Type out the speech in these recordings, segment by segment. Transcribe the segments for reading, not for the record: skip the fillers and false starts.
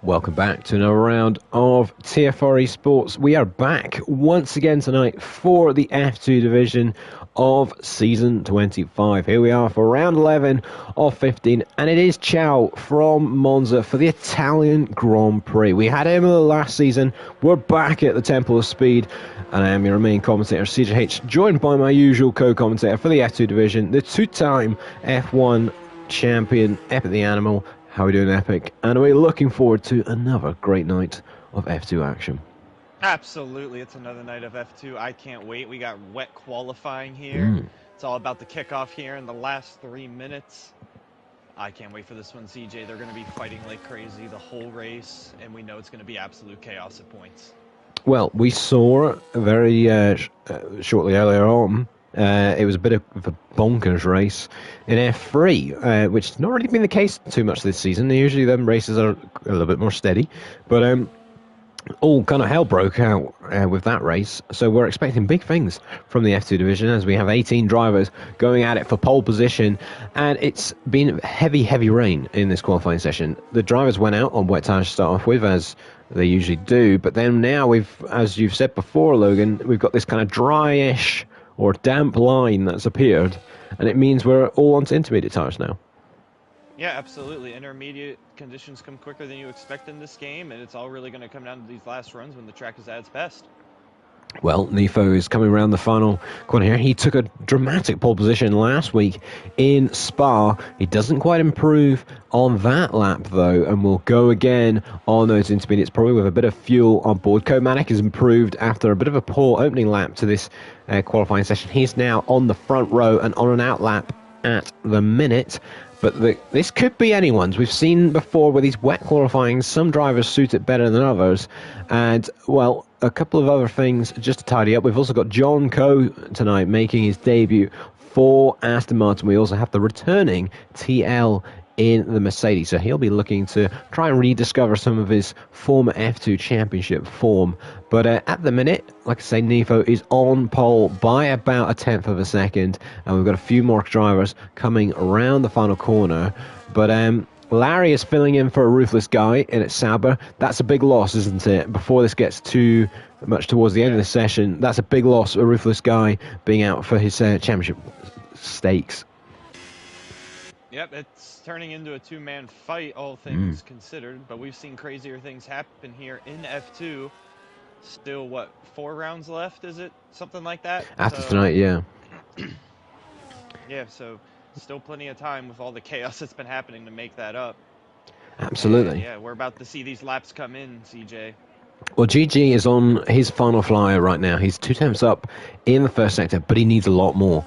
Welcome back to another round of TFR eSports. We are back once again tonight for the F2 division of Season 25. Here we are for round 11 of 15, and it is Ciao from Monza for the Italian Grand Prix. We had him last season. We're back at the Temple of Speed, and I am your main commentator, CJH, joined by my usual co-commentator for the F2 division, the two-time F1 champion, Epic the Animal. How are we doing, Epic? And we're looking forward to another great night of F2 action. Absolutely, it's another night of F2. I can't wait. We got wet qualifying here. It's all about the kickoff here in the last 3 minutes. I can't wait for this one, CJ. They're going to be fighting like crazy the whole race, and we know it's going to be absolute chaos at points. Well, we saw very shortly earlier on, it was a bit of a bonkers race in F3, which has not really been the case too much this season. Usually them races are a little bit more steady, but all kind of hell broke out with that race. So we're expecting big things from the F2 division as we have 18 drivers going at it for pole position, and it's been heavy rain in this qualifying session. The drivers went out on wet tires to start off with, as they usually do, but then now we've, as you've said before, Logan, we've got this kind of dryish or damp line that's appeared, and it means we're all onto intermediate tires now. Yeah, absolutely. Intermediate conditions come quicker than you expect in this game, and it's all really going to come down to these last runs when the track is at its best. Well, Nifo is coming around the final corner here. He took a dramatic pole position last week in Spa. He doesn't quite improve on that lap, though, and will go again on those intermediates, probably with a bit of fuel on board. Komanek has improved after a bit of a poor opening lap to this qualifying session. He's now on the front row and on an out lap at the minute. But this could be anyone's. We've seen before with these wet qualifying, some drivers suit it better than others. And, well, a couple of other things just to tidy up. We've also got John Coe tonight making his debut for Aston Martin. We also have the returning TL in the Mercedes, so he'll be looking to try and rediscover some of his former F2 championship form. But at the minute, like I say, Nifo is on pole by about a tenth of a second, and we've got a few more drivers coming around the final corner. But Larry is filling in for a ruthless guy in at Sauber. That's a big loss, isn't it? Before this gets too much towards the end of the session, that's a big loss, a ruthless guy being out for his championship stakes. Yep, it's turning into a two-man fight, all things considered, but we've seen crazier things happen here in F2. Still, what, 4 rounds left, is it? Something like that? After tonight, yeah. Yeah, so still plenty of time with all the chaos that's been happening to make that up. Absolutely. And, yeah, we're about to see these laps come in, CJ. Well, GG is on his final flyer right now. He's 2 tenths up in the first sector, but he needs a lot more.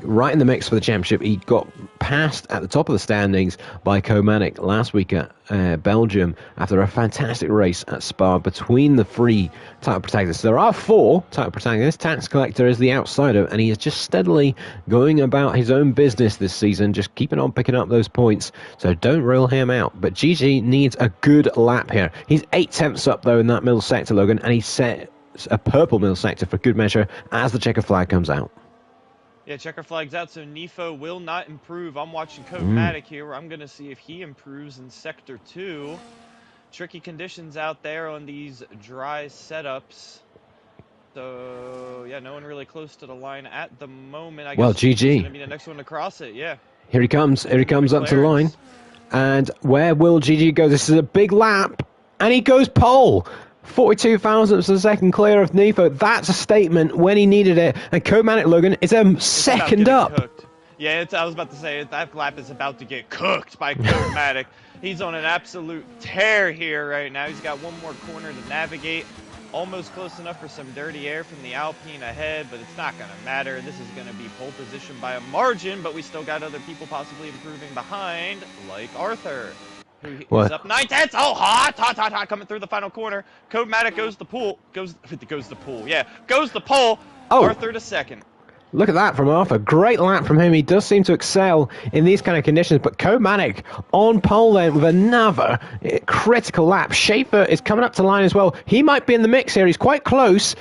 Right in the mix for the championship. He got passed at the top of the standings by Komanek last week at Belgium after a fantastic race at Spa between the 3 title protagonists. There are 4 title protagonists. Tax Collector is the outsider, and he is just steadily going about his own business this season, just keeping on picking up those points, so don't rule him out. But GG needs a good lap here. He's 8 tenths up, though, in that middle sector, Logan, and he set a purple middle sector for good measure as the checker flag comes out. Yeah, checker flag's out, so Nifo will not improve. I'm watching Codematic here, where I'm going to see if he improves in Sector 2. Tricky conditions out there on these dry setups. So, yeah, no one really close to the line at the moment. I guess well, GG. He's going to be the next one to cross it, yeah. Here he comes up to the line. And where will GG go? This is a big lap, and he goes pole. 42 thousandths of a second clear of Nifo. That's a statement when he needed it. And Komanek, Logan, is a second up. Cooked. Yeah, I was about to say, that lap is about to get cooked by Komanek. He's on an absolute tear here right now. He's got one more corner to navigate. Almost close enough for some dirty air from the Alpine ahead, but it's not going to matter. This is going to be pole position by a margin, but we still got other people possibly improving behind, like Arthur. Who's up 9 tenths. Oh, hot, coming through the final corner. Codematic goes the pole. Goes the pole. Oh. Arthur to second. Look at that from Arthur. Great lap from him. He does seem to excel in these kind of conditions. But Komanek on pole then with another critical lap. Schaefer is coming up to line as well. He might be in the mix here. He's quite close.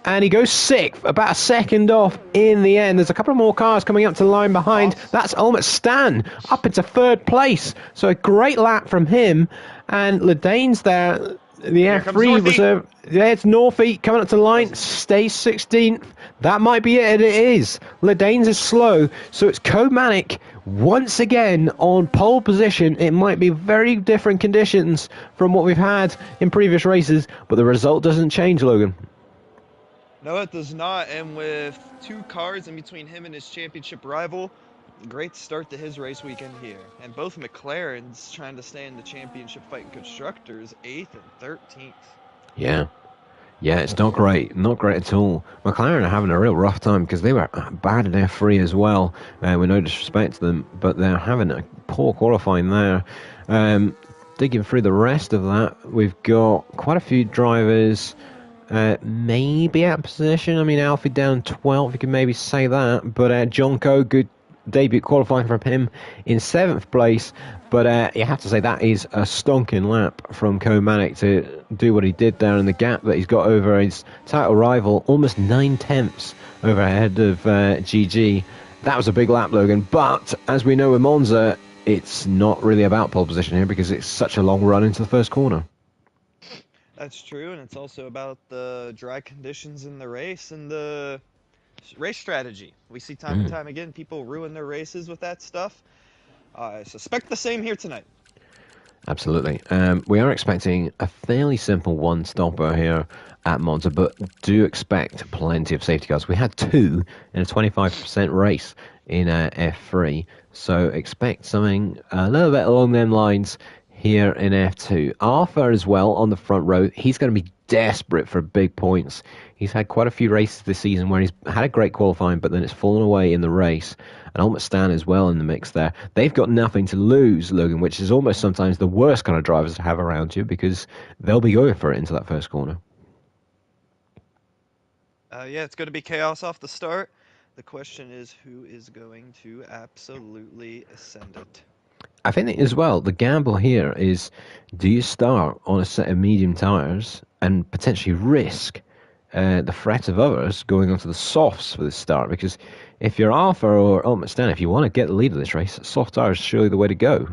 And he goes 6th, about a second off in the end. There's a couple of more cars coming up to the line behind. That's Olmet Stan up into 3rd place. So a great lap from him. And Ledane's there. The Here comes F3 North Eat. reserve. Yeah, it's Northie coming up to the line. Stays 16th. That might be it. And it is. Ledane's is slow. So it's Comanic once again on pole position. It might be very different conditions from what we've had in previous races, but the result doesn't change, Logan. No, it does not. And with 2 cars in between him and his championship rival, great start to his race weekend here. And both McLarens trying to stay in the championship fight in constructors, 8th and 13th. Yeah. Yeah, it's not great. Not great at all. McLaren are having a real rough time because they were bad in F3 as well. With no disrespect to them, but they're having a poor qualifying there. Digging through the rest of that, we've got quite a few drivers maybe out of position. I mean, Alfie down 12, you can maybe say that. But John Coe, good debut qualifying from him in 7th place. But you have to say that is a stonking lap from Comanic to do what he did there, in the gap that he's got over his title rival, almost 9/10 over ahead of GG. That was a big lap, Logan. But as we know with Monza, it's not really about pole position here because it's such a long run into the first corner. That's true, and it's also about the dry conditions in the race and the race strategy. We see time and time again people ruin their races with that stuff. I suspect the same here tonight. Absolutely. We are expecting a fairly simple one-stopper here at Monza, but do expect plenty of safety cars. We had 2 in a 25% race in F3, so expect something a little bit along them lines here in F2. Arthur as well on the front row. He's going to be desperate for big points. He's had quite a few races this season where he's had a great qualifying, but then it's fallen away in the race. And Helmut Stan as well in the mix there. They've got nothing to lose, Logan, which is almost sometimes the worst kind of drivers to have around you because they'll be going for it into that first corner. Yeah, it's going to be chaos off the start. The question is who is going to absolutely ascend it. I think as well, the gamble here is, do you start on a set of medium tyres and potentially risk the threat of others going onto the softs for this start? Because if you're Alpha or Helmut Stan, if you want to get the lead of this race, soft tyres is surely the way to go.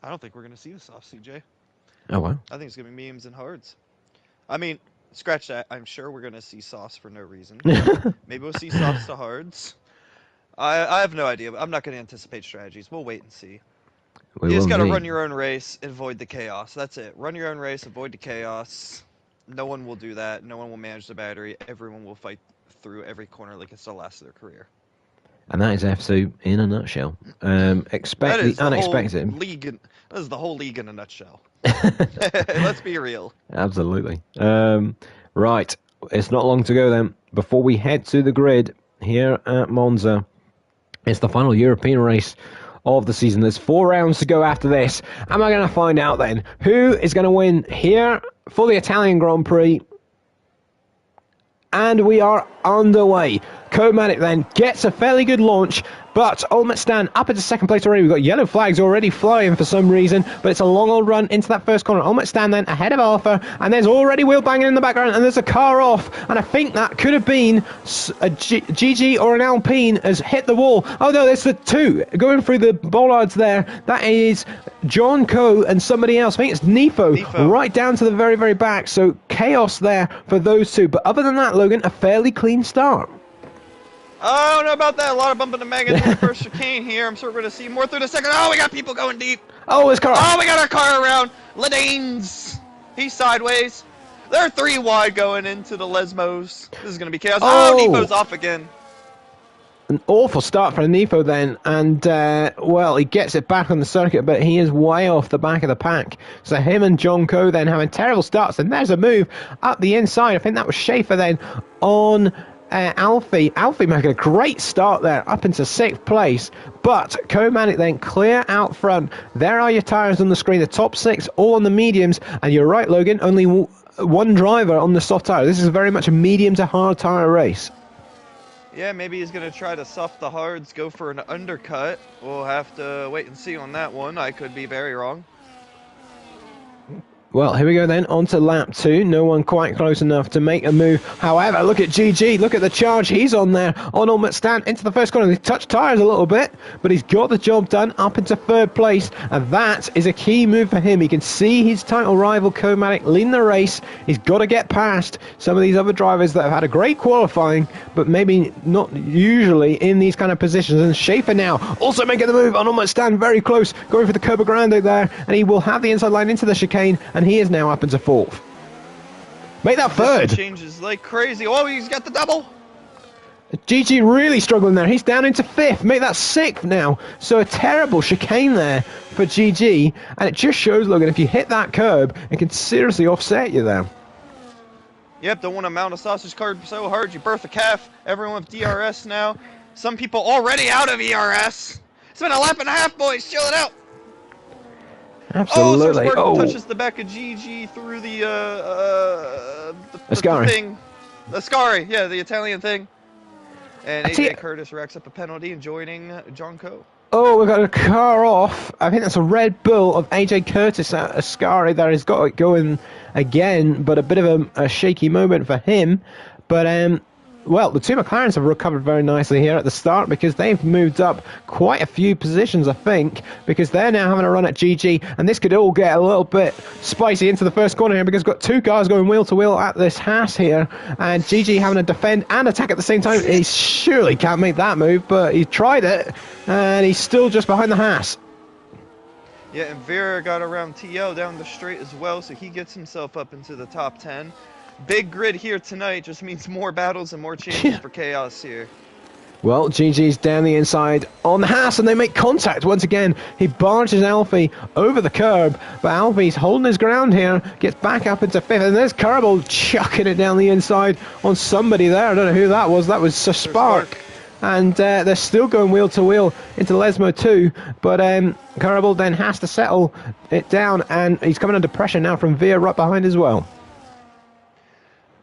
I don't think we're going to see the soft, CJ. Oh, wow. I think it's going to be mediums and hards. I mean, scratch that. I'm sure we're going to see softs for no reason. Maybe we'll see softs to hards. I have no idea, but I'm not going to anticipate strategies. We'll wait and see. You just got to run your own race, avoid the chaos. That's it. Run your own race, avoid the chaos. No one will do that. No one will manage the battery. Everyone will fight through every corner like it's the last of their career. And that is F2 in a nutshell. Expect the unexpected. That is the whole league in a nutshell. Let's be real. Absolutely. Right. It's not long to go then. Before we head to the grid here at Monza, it's the final European race of the season. There's 4 rounds to go after this. Am I going to find out then who is going to win here for the Italian Grand Prix? And we are underway. Comanic then gets a fairly good launch, but Helmut Stan up into second place already. We've got yellow flags already flying for some reason, but it's a long old run into that first corner. Helmut Stan then ahead of Arthur, and there's already wheel banging in the background, and there's a car off, and I think that could have been a GG or an Alpine has hit the wall. Oh no, there's the 2 going through the bollards there. That is John Coe and somebody else. I think it's Nifo right down to the very, very back, so chaos there for those 2. But other than that, Logan, a fairly clean start. I don't know about that. A lot of bumping the mag in the first chicane here. I'm sure we're going to see more through the second. Oh, we got people going deep. Oh, his car. Oh, we got our car around. Ledane's. He's sideways. They're 3 wide going into the Lesmos. This is going to be chaos. Oh, Nifo's off again. An awful start for Nifo then, and well, he gets it back on the circuit, but he is way off the back of the pack. So him and John Coe then having terrible starts, and there's a move up the inside. I think that was Schaefer then on Alfie. Alfie making a great start there, up into 6th place, but Comanic then clear out front. There are your tyres on the screen, the top 6 all on the mediums, and you're right, Logan, only one driver on the soft tyre. This is very much a medium to hard tyre race. Yeah, maybe he's going to try to soft the hards, go for an undercut. We'll have to wait and see on that one. I could be very wrong. Well, here we go then, on to lap 2. No one quite close enough to make a move. However, look at GG, look at the charge he's on there. On almost stand into the first corner. He's touched tyres a little bit, but he's got the job done up into 3rd place. And that is a key move for him. He can see his title rival, Comatic, leading the race. He's got to get past some of these other drivers that have had a great qualifying, but maybe not usually in these kind of positions. And Schaefer now also making the move on almost stand, very close, going for the Curva Grande there. And he will have the inside line into the chicane. And he is now up into 4th. Make that 3rd. Changes like crazy. Oh, he's got the double. GG really struggling there. He's down into 5th. Make that 6th now. So a terrible chicane there for GG. And it just shows, Logan, if you hit that curb, it can seriously offset you there. Yep, don't want to mount a sausage card so hard you birth a calf. Everyone with DRS now. Some people already out of ERS. It's been a lap and a half, boys. Chill it out. Absolutely. Oh, touches the back of GG through the thing. Ascari, yeah, the Italian thing. And AJ Curtis racks up a penalty and joining John Coe. Oh, we've got a car off. I think that's a Red Bull of AJ Curtis at Ascari there. He's got it going again, but a bit of a shaky moment for him. But well, the two McLarens have recovered very nicely here at the start because they've moved up quite a few positions, I think, because they're now having a run at GG, and this could all get a little bit spicy into the first corner here because we've got 2 cars going wheel to wheel at this Haas here, and GG having to defend and attack at the same time. He surely can't make that move, but he tried it, and he's still just behind the Haas. Yeah, and Vera got around TL down the straight as well, so he gets himself up into the top 10. Big grid here tonight just means more battles and more changes for Chaos here. Well, GG's down the inside on the Haas, and they make contact once again. He barges Alfie over the curb, but Alfie's holding his ground here, gets back up into 5th, and there's Kerbal chucking it down the inside on somebody there. I don't know who that was. That was Spark. And they're still going wheel to wheel into Lesmo too, but Kerbal then has to settle it down, and he's coming under pressure now from Veer right behind as well.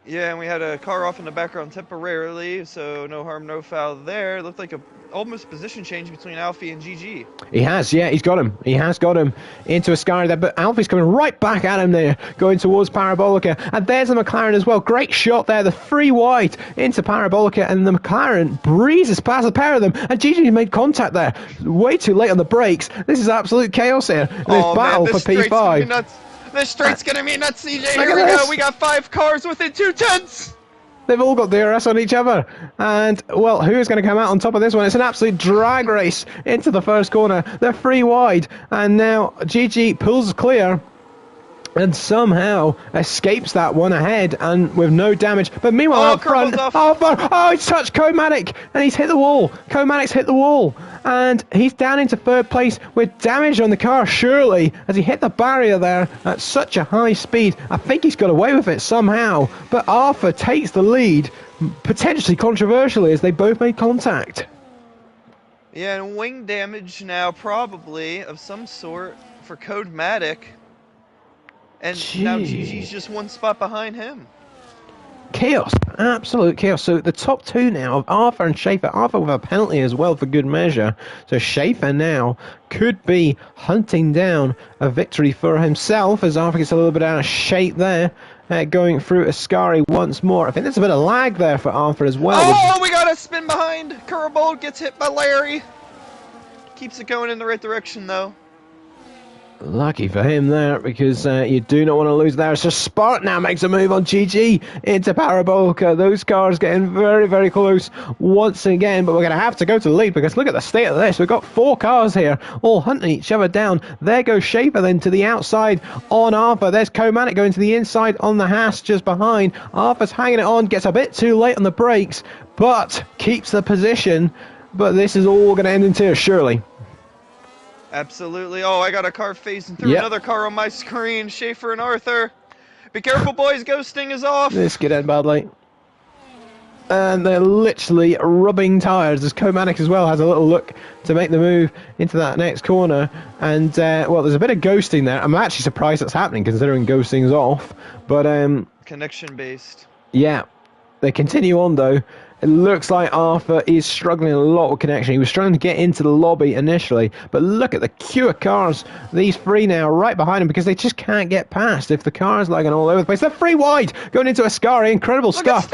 Yeah, and we had a car off in the background temporarily, so no harm, no foul there. It looked like a almost position change between Alfie and GG. He has, yeah, he's got him. He has got him into Ascari there, but Alfie's coming right back at him there, going towards Parabolica. And there's a McLaren as well. Great shot there, the free wide into Parabolica, and the McLaren breezes past the pair of them, and GG made contact there. Way too late on the brakes. This is absolute chaos here. This battle for P5. This straight's gonna be nuts, CJ. Here we go. We got 5 cars within 2/10. They've all got DRS on each other. And, well, who is going to come out on top of this one? It's an absolute drag race into the first corner. They're free wide. And now GG pulls clear and somehow escapes that one ahead and with no damage. But meanwhile, up front, he's touched Comatic and he's hit the wall. Comatic's hit the wall. And he's down into 3rd place with damage on the car, surely, as he hit the barrier there at such a high speed. I think he's got away with it somehow. But Arthur takes the lead, potentially controversially, as they both made contact. Yeah, and wing damage now, probably, of some sort for Codematic. And now GG's just 1 spot behind him. Chaos, absolute chaos. So the top 2 now of Arthur and Schaefer. Arthur with a penalty as well for good measure. So Schaefer now could be hunting down a victory for himself as Arthur gets a little bit out of shape there. Going through Ascari once more. I think there's a bit of lag there for Arthur as well. Oh, we got a spin behind. Curveball gets hit by Larry. Keeps it going in the right direction though. Lucky for him there, because you do not want to lose there. So Spark now makes a move on GG into Parabolica. Those cars getting very, very close once again, but we're going to have to go to the lead because look at the state of this. We've got 4 cars here, all hunting each other down. There goes Schaefer then to the outside on Arthur. There's Comatic going to the inside on the Haas just behind. Arthur's hanging it on, gets a bit too late on the brakes, but keeps the position. But this is all going to end in tears, surely. Absolutely. Oh, I got a car phasing through another car on my screen. Schaefer and Arthur. Be careful, boys. Ghosting is off. This could end badly. And they're literally rubbing tyres as Comatic as well has a little look to make the move into that next corner. And, well, there's a bit of ghosting there. I'm actually surprised that's happening considering ghosting's off. But, connection-based. Yeah. They continue on, though. It looks like Arthur is struggling a lot with connection. He was struggling to get into the lobby initially, but look at the queue of cars. These three now right behind him because they just can't get past. If the car's lagging all over the place, they're free wide, going into Ascari. Incredible stuff.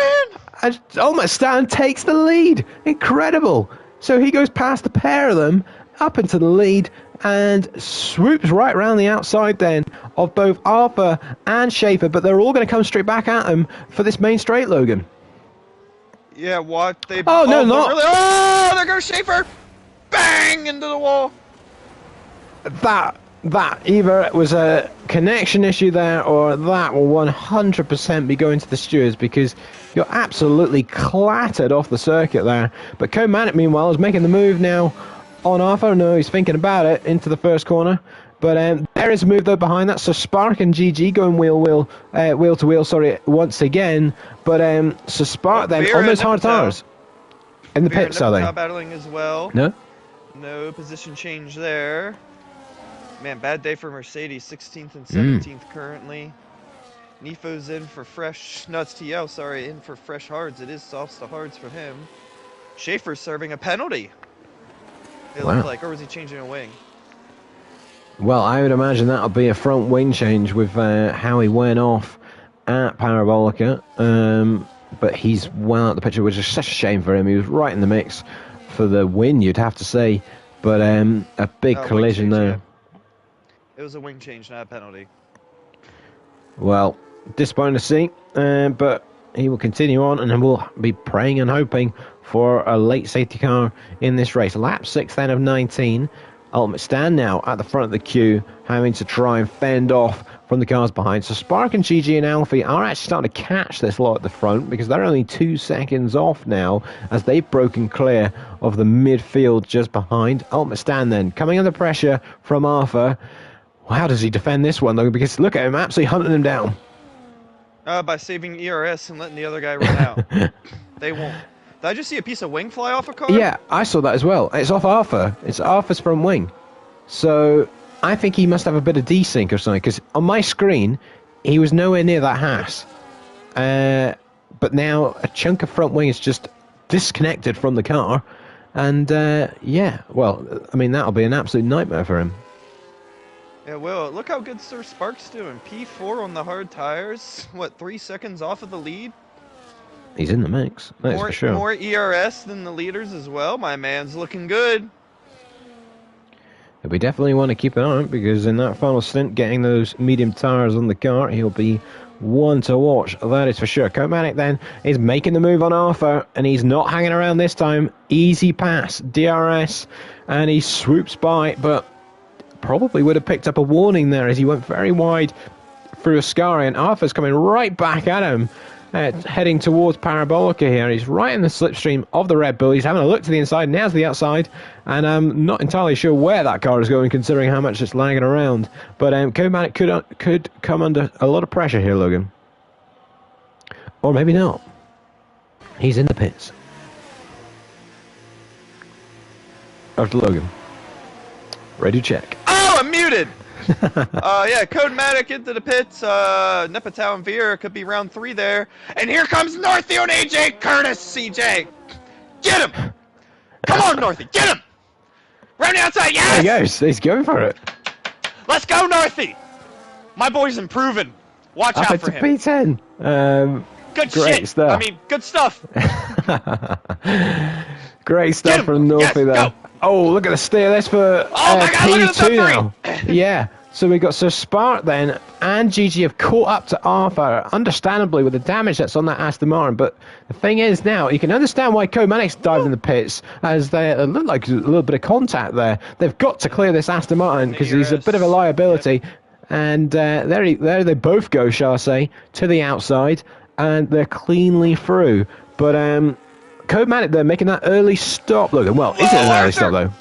And Ultimate Stan takes the lead. Incredible. So he goes past the pair of them, up into the lead, and swoops right around the outside then of both Arthur and Schaefer, but they're all going to come straight back at him for this main straight, Logan. Yeah, what? They no, not. Really, oh, there goes Schaefer! Bang! Into the wall! That either it was a connection issue there, or that will 100% be going to the stewards, because you're absolutely clattered off the circuit there. But Code Manic, meanwhile, is making the move now on Arthur. No, he's thinking about it into the first corner. But there is a move though behind that. So Spark and GG going wheel to wheel. Sorry, once again. But so Spark then on those hard tires in the pits, are they? Battling as well. No position change there. Man, bad day for Mercedes. 16th and 17th currently. Nifo's in for fresh. No, it's TL. Sorry, in for fresh hards. It is softs to hards for him. Schaefer's serving a penalty. It looked like, or was he changing a wing? Well, I would imagine that'll be a front wing change with how he went off at Parabolica. But he's well out the picture, which is such a shame for him. He was right in the mix for the win, you'd have to say. But a big collision there. Yeah. It was a wing change, not a penalty. Well, disappointing to see. But he will continue on, and we'll be praying and hoping for a late safety car in this race. Lap 6 then of 19. Ultimate Stand now at the front of the queue, having to try and fend off from the cars behind. So Spark and GG and Alfie are actually starting to catch this lot at the front, because they're only 2 seconds off now as they've broken clear of the midfield just behind. Ultimate Stand then coming under pressure from Arthur. Well, how does he defend this one though? Because look at him absolutely hunting him down. By saving ERS and letting the other guy run out. They won't. Did I just see a piece of wing fly off a car? Yeah, I saw that as well. It's off Arthur. It's Arthur's front wing. So I think he must have a bit of desync or something, because on my screen, he was nowhere near that Haas. But now a chunk of front wing is just disconnected from the car. And yeah, well, I mean, that'll be an absolute nightmare for him. Yeah, well, look how good Sir Spark's doing. P4 on the hard tires. What, 3 seconds off of the lead? He's in the mix, that's for sure. More ERS than the leaders as well. My man's looking good. We definitely want to keep an eye on it, because in that final stint, getting those medium tires on the car, he'll be one to watch. That is for sure. Comanic then is making the move on Arthur, and he's not hanging around this time. Easy pass, DRS, and he swoops by, but probably would have picked up a warning there as he went very wide through Ascari, and Arthur's coming right back at him. Heading towards Parabolica here. He's right in the slipstream of the Red Bull. He's having a look to the inside, now's the outside, and I'm not entirely sure where that car is going, considering how much it's lagging around. But Comanic could come under a lot of pressure here, Logan. Or maybe not. He's in the pits. After Logan. Ready to check. Oh, I'm muted! Yeah, Codematic into the pits. Nepatow and Veer could be round 3 there. And here comes Northy on AJ Curtis, CJ. Get him! Come on, Northy, get him! Round the outside, yes! There he goes, he's going for it. Let's go, Northy! My boy's improving. Watch out for him. P10. Good great shit. Stuff. I mean, good stuff. Great stuff from Northy there. Go. Oh, look at the steer. That's for P2 now. Yeah. So we got Spark then, and GG have caught up to Arthur, understandably, with the damage that's on that Aston Martin. But the thing is now, you can understand why Comanic's dived in the pits, as they look like a little bit of contact there. They've got to clear this Aston Martin, because he's a bit of a liability. Yep. And there they both go, shall I say, to the outside, and they're cleanly through. But Comanic, they're making that early stop. Look, well, is it an early stop, though?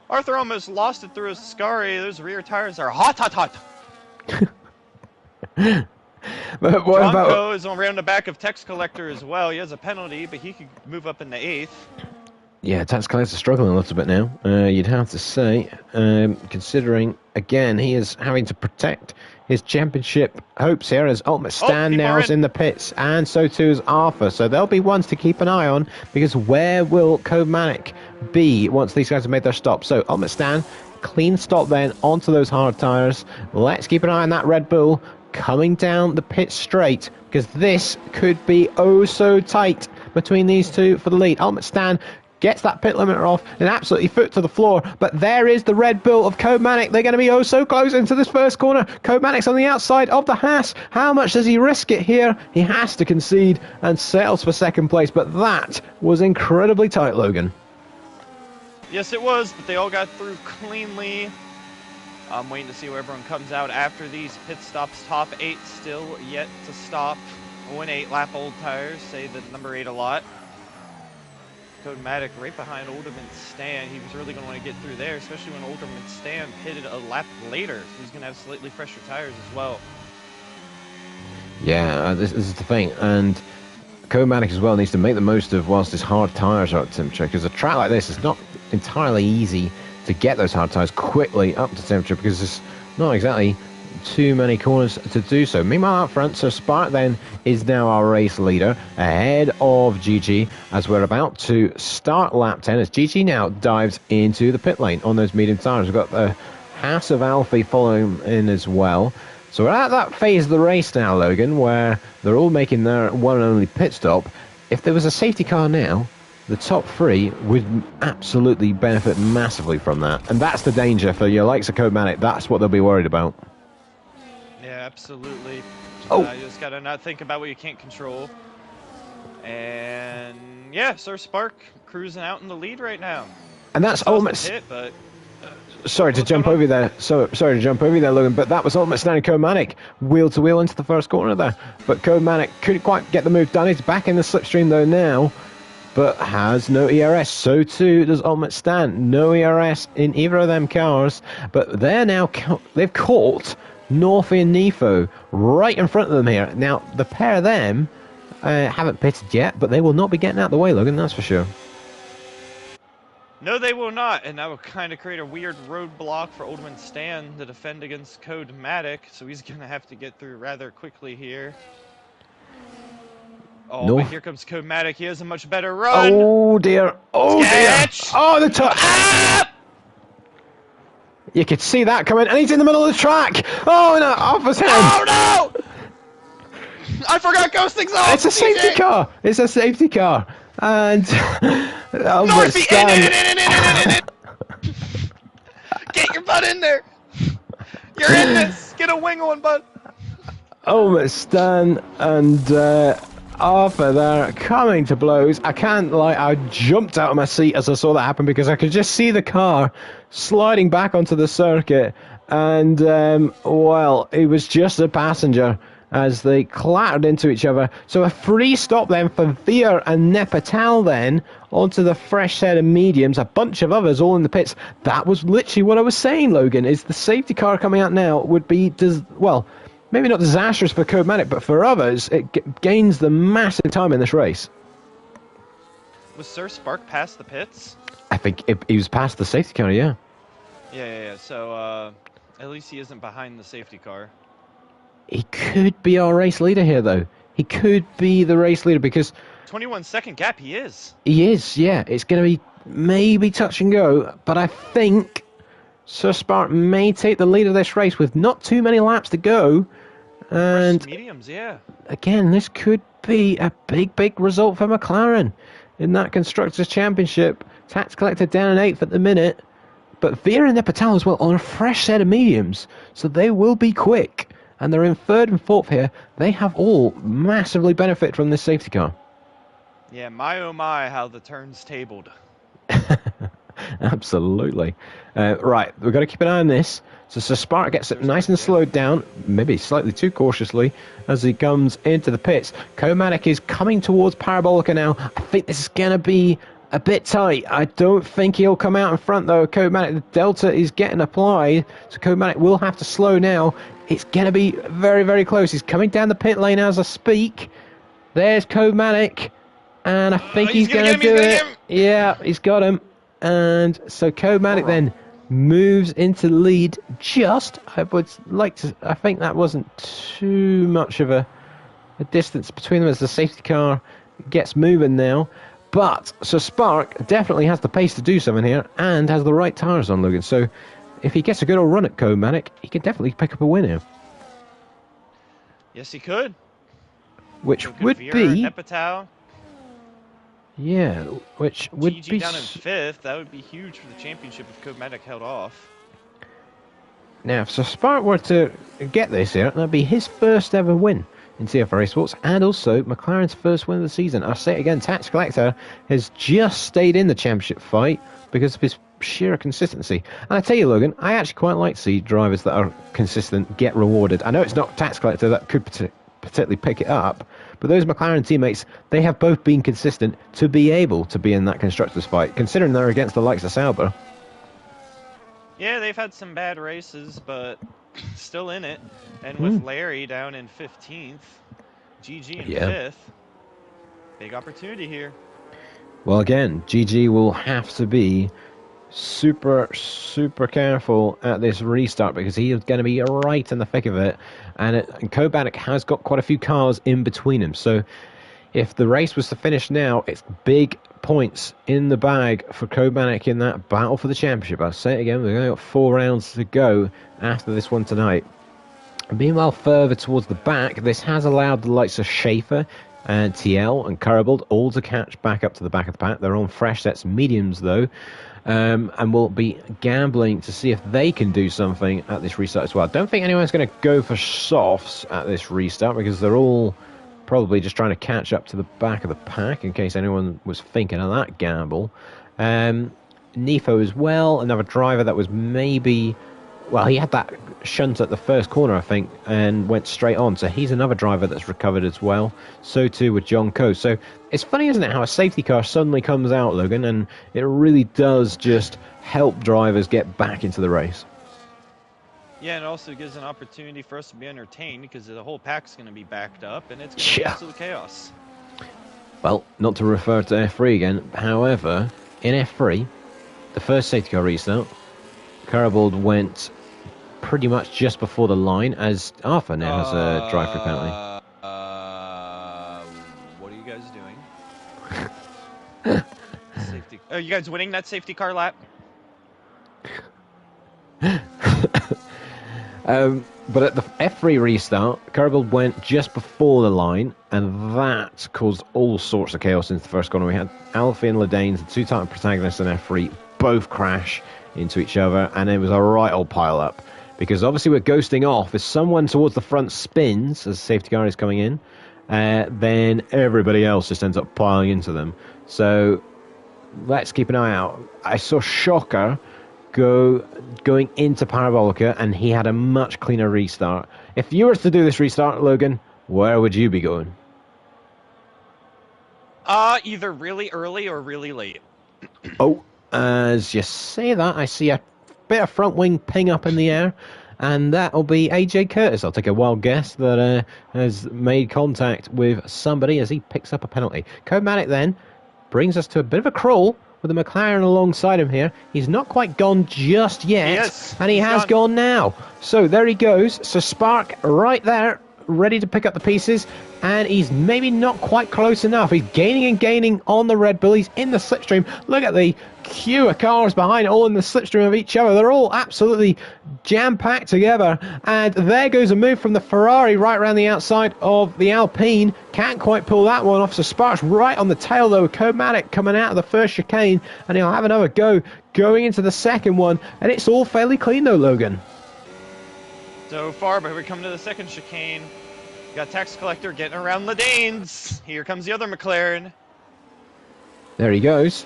Arthur almost lost it through a Scari. Those rear tires are hot. But what Jonko is around the back of Tex Collector as well. He has a penalty, but he could move up in the 8th. Yeah, Tax Collector's struggling a little bit now, you'd have to say, considering, again, he is having to protect his championship hopes here as Ultimate Oh, Stan people now are is in. in the pits, and so too is Arthur. So there'll be ones to keep an eye on, because where will Comanic be once these guys have made their stop? So Ultimate Stan, clean stop then onto those hard tyres. Let's keep an eye on that Red Bull coming down the pit straight, because this could be oh so tight between these two for the lead. Ultimate Stan gets that pit limiter off and absolutely foot to the floor, but there is the Red Bull of Comanic. They're going to be oh so close into this first corner. Comanic's on the outside of the Haas. How much does he risk it here? He has to concede and settles for second place, but that was incredibly tight, Logan. Yes, it was, but they all got through cleanly. I'm waiting to see where everyone comes out after these pit stops. Top 8 still yet to stop. 0-8 lap old tires, say the number 8 a lot. Codematic right behind Olderman Stan. He was really going to want to get through there, especially when Olderman Stan pitted a lap later. So he's going to have slightly fresher tires as well. Yeah, this is the thing, and Codematic as well needs to make the most of whilst his hard tyres are at temperature, because a track like this is not entirely easy to get those hard tyres quickly up to temperature, because there's not exactly too many corners to do so. Meanwhile out front, so Spark then is now our race leader ahead of GG as we're about to start lap 10 as GG now dives into the pit lane on those medium tyres. We've got the Haas of Alfie following in as well. So we're at that phase of the race now, Logan, where they're all making their one and only pit stop. If there was a safety car now, the top 3 would absolutely benefit massively from that. And that's the danger for your likes of Codematic. That's what they'll be worried about. Yeah, absolutely. Oh. You just gotta not think about what you can't control. And yeah, Sir Spark cruising out in the lead right now. And that's almost hit, but sorry to jump over there. Sorry to jump over there, Logan. But that was Ultimate Stan and Codematic wheel to wheel into the first corner there. But Codematic couldn't quite get the move done. He's back in the slipstream though now, but has no ERS. So too does Ultimate Stan. No ERS in either of them cars. But they're now they've caught Northy and Nefo right in front of them here. Now, the pair of them haven't pitted yet, but they will not be getting out of the way, Logan, that's for sure. No, they will not, and that will kind of create a weird roadblock for Oldman Stan to defend against Codematic, so he's going to have to get through rather quickly here. Oh, but here comes Codematic. He has a much better run. Oh, dear. Oh, Sketch! dear. Oh, the touch. Ah! You could see that coming, and he's in the middle of the track. Oh, no, off his head. Oh, no! I forgot ghosting's off. It's a safety car. It's a safety car. And Northy, in. Get your butt in there. You're in this. Get a wing on, bud. Oh, Stan and Arthur there coming to blows. I can't lie, I jumped out of my seat as I saw that happen because I could just see the car sliding back onto the circuit. And, well, it was just a passenger as they clattered into each other. So a free stop then for Veer and Nepatal then onto the fresh set of mediums. A bunch of others all in the pits. That was literally what I was saying, Logan, is the safety car coming out now would be, well, maybe not disastrous for Codematic, but for others, it gains the massive time in this race. Was Sir Spark past the pits? I think he was past the safety car, yeah. Yeah. So, at least he isn't behind the safety car. He could be our race leader here, though. He could be the race leader because 21-second gap, he is. He is, yeah. It's going to be maybe touch and go, but I think Sir Spark may take the lead of this race with not too many laps to go. And mediums, yeah. Again, this could be a big result for McLaren in that Constructors' Championship. Tax Collector down in 8th at the minute, but Veer and Nepatal as well on a fresh set of mediums, so they will be quick. And they're in 3rd and 4th here. They have all massively benefited from this safety car. Yeah, my oh my, how the turn's tabled. Absolutely. Right, we've got to keep an eye on this. So Spark gets it nice and slowed down, maybe slightly too cautiously, as he comes into the pits. Codematic is coming towards Parabolica now. I think this is going to be a bit tight. I don't think he'll come out in front, though. Codematic, the Delta is getting applied, so Codematic will have to slow now. It's going to be very close. He's coming down the pit lane as I speak. There's Codematic, and I think he's going to do it. Yeah, he's got him. And so Comatic then moves into the lead just, I would like to, I think that wasn't too much of a distance between them as the safety car gets moving now. But, so Spark definitely has the pace to do something here and has the right tyres on, Logan. So if he gets a good old run at Comatic, he can definitely pick up a win here. Yes, he could. Which So would Veer, be... Nepetow, Yeah, which would GG be... down in 5th. That would be huge for the championship if Codematic held off. Now, if Spark were to get this here, that'd be his first ever win in TFR eSports, and also McLaren's first win of the season. I'll say it again, Tax Collector has just stayed in the championship fight because of his sheer consistency. And I tell you, Logan, I actually quite like to see drivers that are consistent get rewarded. I know it's not Tax Collector that could particularly pick it up, but those McLaren teammates, they have both been consistent to be able to be in that constructors fight, considering they're against the likes of Sauber. Yeah, they've had some bad races, but still in it. And with Larry down in 15th, GG in 5th, big opportunity here. Well, again, GG will have to be super careful at this restart because he is going to be right in the thick of it. And Cobatic has got quite a few cars in between him. So if the race was to finish now, it's big points in the bag for Cobatic in that battle for the championship. I'll say it again, we've only got 4 rounds to go after this one tonight. Meanwhile, further towards the back, this has allowed the likes of Schaefer and TL and Curbold all to catch back up to the back of the pack. They're on fresh sets mediums though, and we'll be gambling to see if they can do something at this restart as well. I don't think anyone's going to go for softs at this restart because they're all probably just trying to catch up to the back of the pack in case anyone was thinking of that gamble. Nifo as well, another driver that was maybe... Well, he had that shunt at the first corner, I think, and went straight on. So he's another driver that's recovered as well. So too with John Coe. So it's funny, isn't it, how a safety car suddenly comes out, Logan, and it really does just help drivers get back into the race. Yeah, and it also gives an opportunity for us to be entertained because the whole pack's going to be backed up, and it's going to be absolute chaos. Well, not to refer to F3 again, however, in F3, the first safety car restart, Curbold went pretty much just before the line, as Arthur now has a drive-through penalty. What are you guys doing? Are you guys winning that safety car lap? But at the F3 restart, Curbold went just before the line, and that caused all sorts of chaos into the first corner. We had Alfie and Ladanes, the two title protagonists in F3, both crash into each other, and it was a right old pile-up. Because obviously we're ghosting off. If someone towards the front spins as the safety car is coming in, then everybody else just ends up piling into them. So let's keep an eye out. I saw Shocker going into Parabolica, and he had a much cleaner restart. If you were to do this restart, Logan, where would you be going? Either really early or really late. Oh, as you say that, I see a bit of front wing ping up in the air, and that'll be AJ Curtis. I'll take a wild guess that has made contact with somebody as he picks up a penalty. Comatic then brings us to a bit of a crawl with the McLaren alongside him here. He's not quite gone just yet, and he has gone now. So there he goes. So Spark right there, ready to pick up the pieces, and he's maybe not quite close enough. He's gaining and gaining on the Red Bull. He's in the slipstream. Look at the queue of cars behind, all in the slipstream of each other. They're all absolutely jam-packed together, and there goes a move from the Ferrari right around the outside of the Alpine. Can't quite pull that one off, so Spark's right on the tail though. Comatic coming out of the first chicane, and he'll have another go going into the second one, and it's all fairly clean though, Logan. So far, but we come to the second chicane. We got Tax Collector getting around Ladanes. Here comes the other McLaren. There he goes.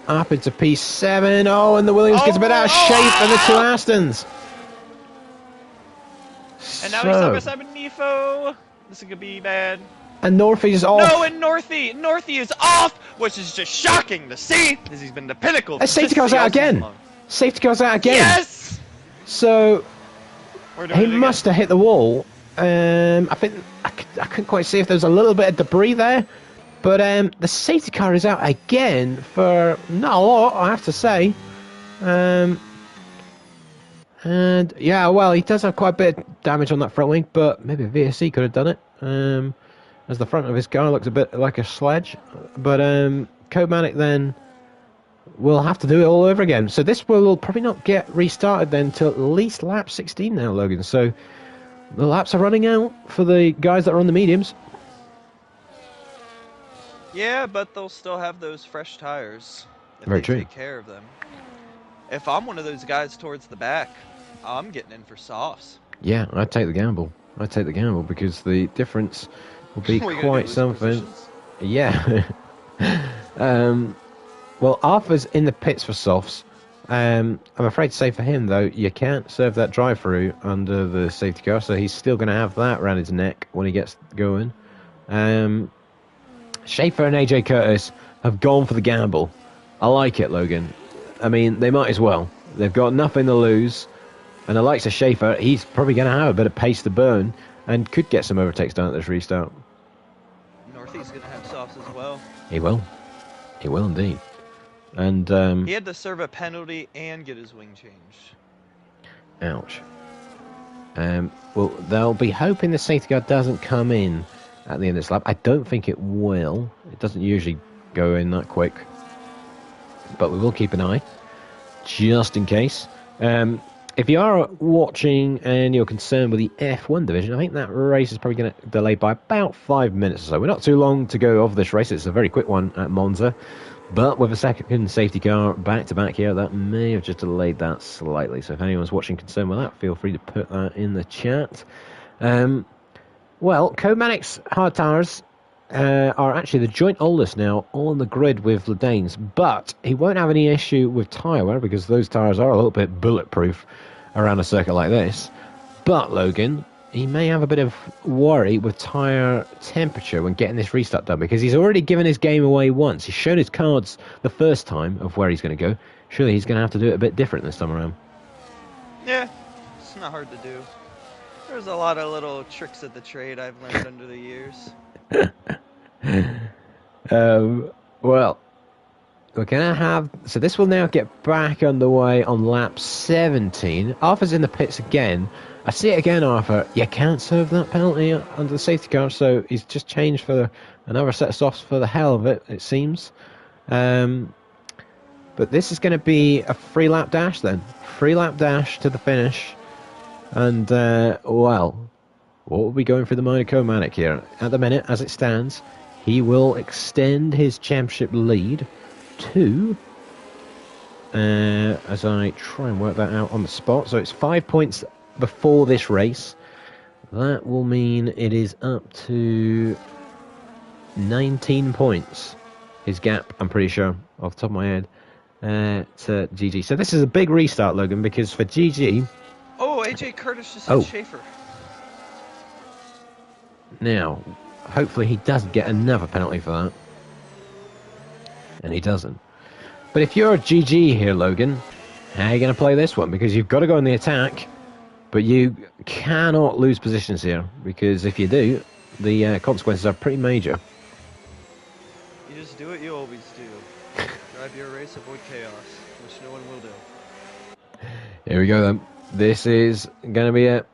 Up into P7. Oh, and the Williams gets a bit out of shape, and the two Astons. And now he's up beside Nifo. This is going to be bad. And Northie is off. No, and Northie is off, which is just shocking to see, because he's been the pinnacle. Safety car's out again. Safety car's out again. Yes! So, he must have hit the wall. I think I couldn't quite see if there's a little bit of debris there, But the safety car is out again for not a lot, I have to say. And yeah, well, he does have quite a bit of damage on that front wing, but maybe a VSC could have done it. As the front of his car looks a bit like a sledge. But Codemanic then will have to do it all over again. So this will probably not get restarted then till at least lap 16 now, Logan. So the laps are running out for the guys that are on the mediums. Yeah, but they'll still have those fresh tires if Very they true. take care of them. If I'm one of those guys towards the back, I'm getting in for softs. Yeah, I'd take the gamble. I'd take the gamble because the difference will be quite something. Yeah. Well, Arthur's in the pits for softs. I'm afraid to say for him, though, you can't serve that drive-through under the safety car, so he's still going to have that around his neck when he gets going. Schaefer and AJ Curtis have gone for the gamble. I like it, Logan. I mean, they might as well. They've got nothing to lose. And the likes of Schaefer, he's probably going to have a bit of pace to burn and could get some overtakes done at this restart. Northie's going to have softs as well. He will. He will indeed. And he had to serve a penalty and get his wing changed. Ouch. Well, they'll be hoping the safety car doesn't come in at the end of this lap. I don't think it will. It doesn't usually go in that quick. But we will keep an eye, just in case. If you are watching and you're concerned with the F1 division, I think that race is probably going to delay by about 5 minutes or so. We're not too long to go of this race. It's a very quick one at Monza. But with a second safety car back-to-back here, that may have just delayed that slightly. So if anyone's watching concerned with that, feel free to put that in the chat. Well, Comanic's hard tires are actually the joint oldest now on the grid with Ledane's, but he won't have any issue with tyre wear because those tyres are a little bit bulletproof around a circuit like this. But, Logan, he may have a bit of worry with tyre temperature when getting this restart done because he's already given his game away once. He's shown his cards the first time of where he's going to go. Surely he's going to have to do it a bit different this time around. Yeah, it's not hard to do. There's a lot of little tricks of the trade I've learned under the years. Well, we're going to have... So this will now get back underway on lap 17. Arthur's in the pits again. I see it again, Arthur. You can't serve that penalty under the safety car, so he's just changed for another set of softs for the hell of it, it seems. But this is going to be a free lap dash then. Free lap dash to the finish. And, well, what will be going through the mind of Comanic here? At the minute, as it stands, he will extend his championship lead to... as I try and work that out on the spot. So it's 5 points before this race. That will mean it is up to 19 points. His gap, I'm pretty sure, off the top of my head, to GG. So this is a big restart, Logan, because for GG... Oh, AJ Curtis just hit Schaefer. Now, hopefully he doesn't get another penalty for that. And he doesn't. But if you're a GG here, Logan, how are you going to play this one? Because you've got to go in the attack, but you cannot lose positions here. Because if you do, the consequences are pretty major. You just do what you always do. Drive your race, avoid chaos, which no one will do. Here we go then. This is going to be it.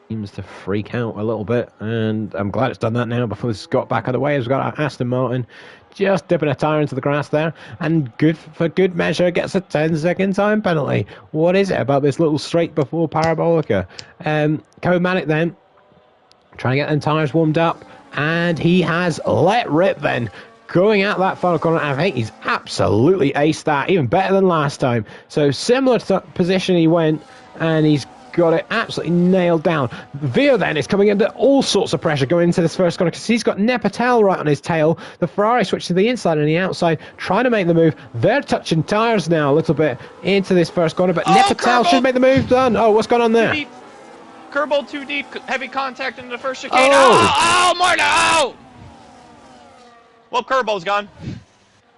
Seems to freak out a little bit, and I'm glad it's done that now before this got back out of the way. We've got Aston Martin just dipping a tyre into the grass there, and for good measure gets a 10-second time penalty. What is it about this little straight before Parabolica? Comanic then trying to get them tyres warmed up, and he has let rip then. Going out that final corner, I think he's absolutely aced that, even better than last time. So similar to position he went, and he's got it absolutely nailed down. Veer then is coming under all sorts of pressure going into this first corner because he's got Nepatel right on his tail. The Ferrari switched to the inside and the outside, trying to make the move. They're touching tyres now a little bit into this first corner, but Nepatel should make the move done. Oh, what's going on there? Kerbal too deep, heavy contact into the first chicane. Oh, Marta! Oh! Well, Kerbal's gone.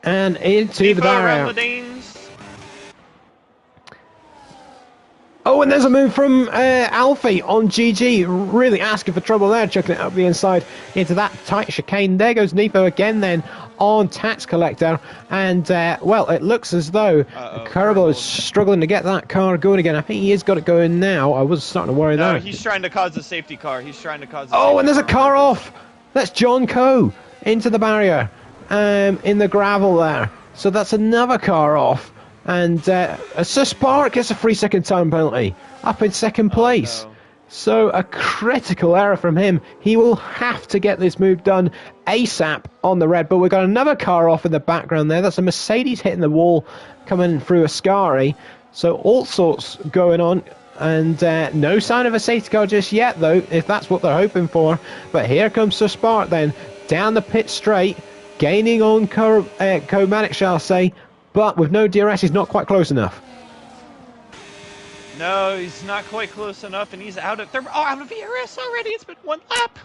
And into the barrier. Oh, and there's a move from Alfie on GG, really asking for trouble there, chucking it up the inside into that tight chicane. There goes Nifo again then on Tax Collector, and well, it looks as though Kerbal is struggling to get that car going again. I think he has got it going now. I was starting to worry there. No, he's trying to cause a safety car. He's trying to cause a Oh, and there's a car off. That's John Coe into the barrier in the gravel there. So that's another car off. And Sir Spark gets a 3-second time penalty up in second place. No. So a critical error from him. He will have to get this move done ASAP on the Red Bull. We've got another car off in the background there. That's a Mercedes hitting the wall coming through Ascari. So all sorts going on. And no sign of a safety car just yet, though, if that's what they're hoping for. But here comes Sir Spark then, down the pit straight, gaining on Comatic, shall I say. But with no DRS, he's not quite close enough. No, he's not quite close enough, and he's out of DRS already. It's been one lap.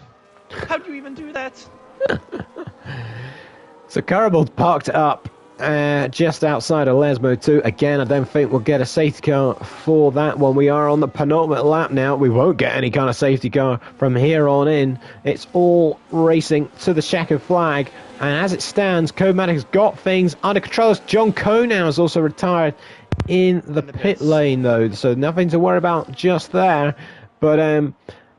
How do you even do that? So Kerbal parked up just outside of Lesmo 2. Again, I don't think we'll get a safety car for that one. We are on the penultimate lap now. We won't get any kind of safety car from here on in. It's all racing to the checkered flag. And as it stands, Comatic's got things under control. John Coe now is also retired in the pit lane, though. So nothing to worry about just there. But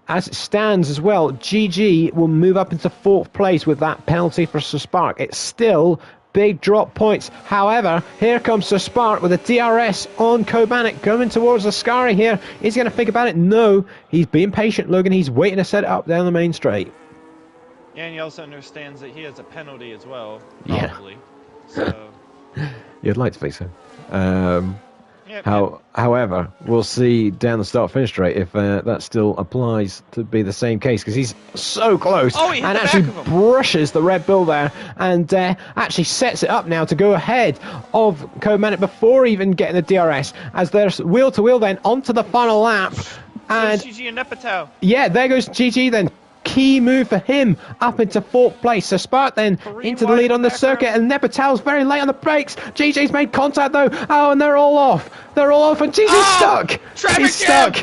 as it stands as well, GG will move up into 4th place with that penalty for Sir Spark. It's still big drop points. However, here comes Sir Spark with a DRS on Comatic coming towards Ascari here. Is he going to think about it? No. He's being patient, Logan. He's waiting to set it up down the main straight. Yeah, and he also understands that he has a penalty as well, probably. Yeah. So you'd like to think so. However, we'll see down the start-finish straight if that still applies to be the same case, because he's so close and actually brushes the Red Bull there and actually sets it up now to go ahead of Comatic before even getting the DRS, as there's wheel-to-wheel then onto the final lap. And GG and Nepatau. Yeah, there goes GG then. Key move for him up into 4th place. So Spark then into the lead on the circuit, and Nepatel's very late on the brakes. GG's made contact though. Oh, and they're all off. They're all off, and GG's stuck. He's stuck.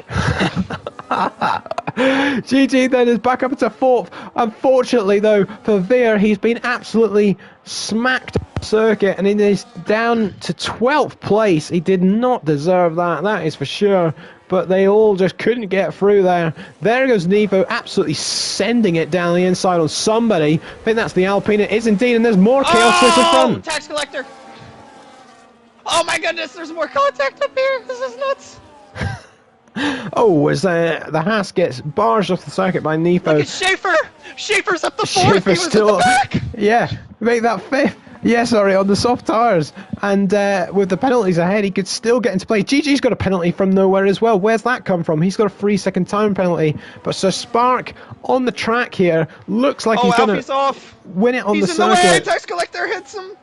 GG then is back up into 4th. Unfortunately though, for Veer, he's been absolutely smacked on the circuit, and he is down to 12th place. He did not deserve that, that is for sure. But they all just couldn't get through there. There goes Nifo, absolutely sending it down the inside on somebody. I think that's the Alpine. It is indeed, and there's more chaos in front. Tax Collector! Oh my goodness, there's more contact up here. This is nuts. Oh, as the Haas gets barged off the circuit by Nifo. Look at Schaefer! Schaefer's up the 4th. Schaefer's still at the back. Yeah, make that 5th. Yeah, sorry, on the soft tyres. And with the penalties ahead, he could still get into play. GG's got a penalty from nowhere as well. Where's that come from? He's got a 3-second time penalty. But Sir Spark on the track here looks like he's going to win it on the circuit. He's in the way. Tax Collector hits him.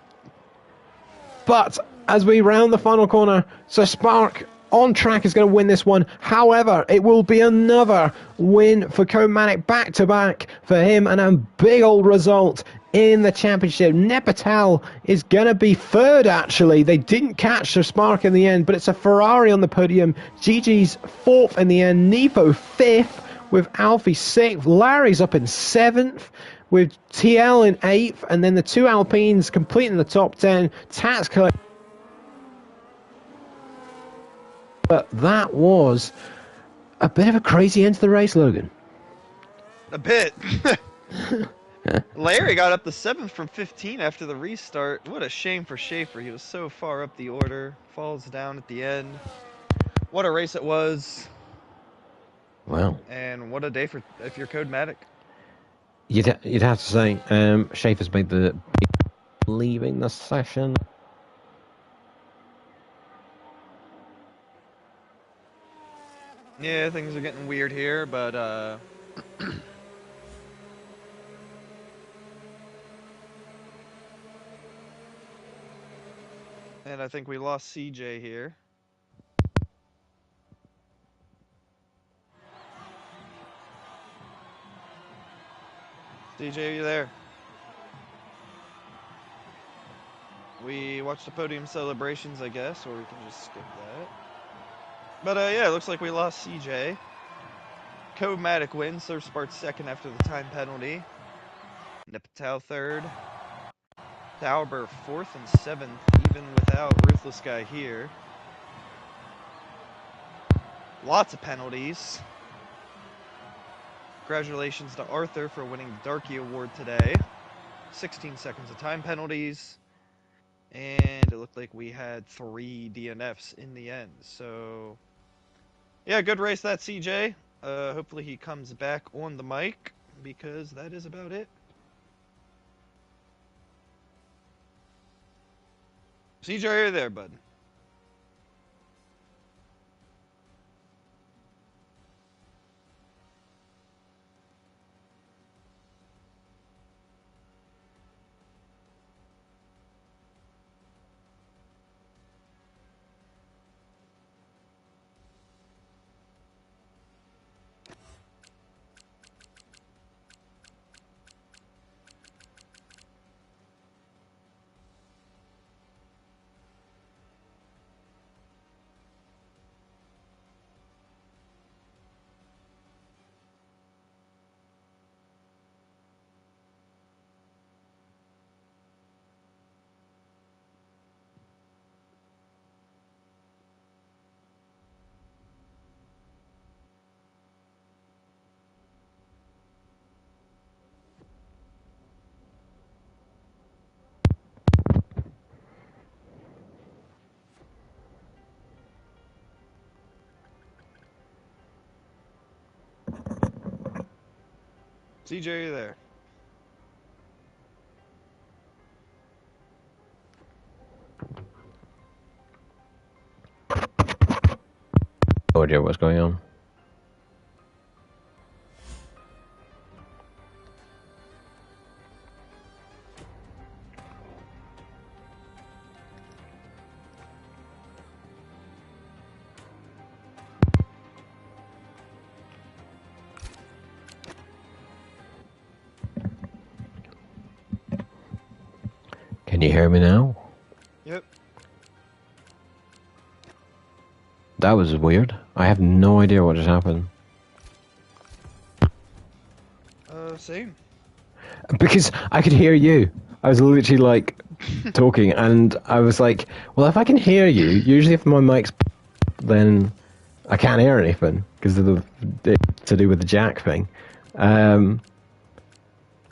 But as we round the final corner, Sir Spark on track is going to win this one. However, it will be another win for Comatic, back-to-back for him, and a big old result in the championship. Nepatal is going to be 3rd, actually. They didn't catch Sir Spark in the end, but it's a Ferrari on the podium. GG's 4th in the end. Nifo 5th, with Alfie 6th. Larry's up in 7th, with TL in 8th, and then the 2 Alpines completing the top 10. Tats collect. But that was a bit of a crazy end to the race, Logan. A bit. Larry got up to 7th from 15 after the restart. What a shame for Schaefer. He was so far up the order. Falls down at the end. What a race it was. Wow. And what a day for if you're Codematic. You'd have to say Schaefer's made the leaving the session. Yeah, things are getting weird here, but and I think we lost CJ here. CJ, are you there? We watch the podium celebrations, I guess, or we can just skip that. But yeah, it looks like we lost CJ. Codematic wins. Surf Spart's second after the time penalty. Nipatow third. Tauber fourth and seventh, even without Ruthless Guy here. Lots of penalties. Congratulations to Arthur for winning the Darky Award today. 16 seconds of time penalties. And it looked like we had 3 DNFs in the end. So, yeah, good race that CJ. Hopefully he comes back on the mic, because that is about it. CJ, are you there, bud? CJ, are you there? No idea what's going on. Can you hear me now? Yep. That was weird. I have no idea what just happened. Same. Because I could hear you. I was literally like talking, and I was like, well, if I can hear you, usually if my mic's then I can't hear anything because of the to do with the jack thing.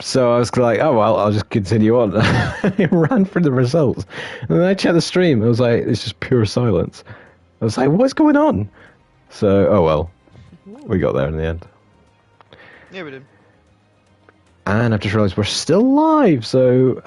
So I was like, oh well, I'll just continue on. I ran for the results, and then I checked the stream. I was like, it's just pure silence. I was like, what's going on? So, oh well, we got there in the end. Yeah, we did. And I've just realised we're still live, so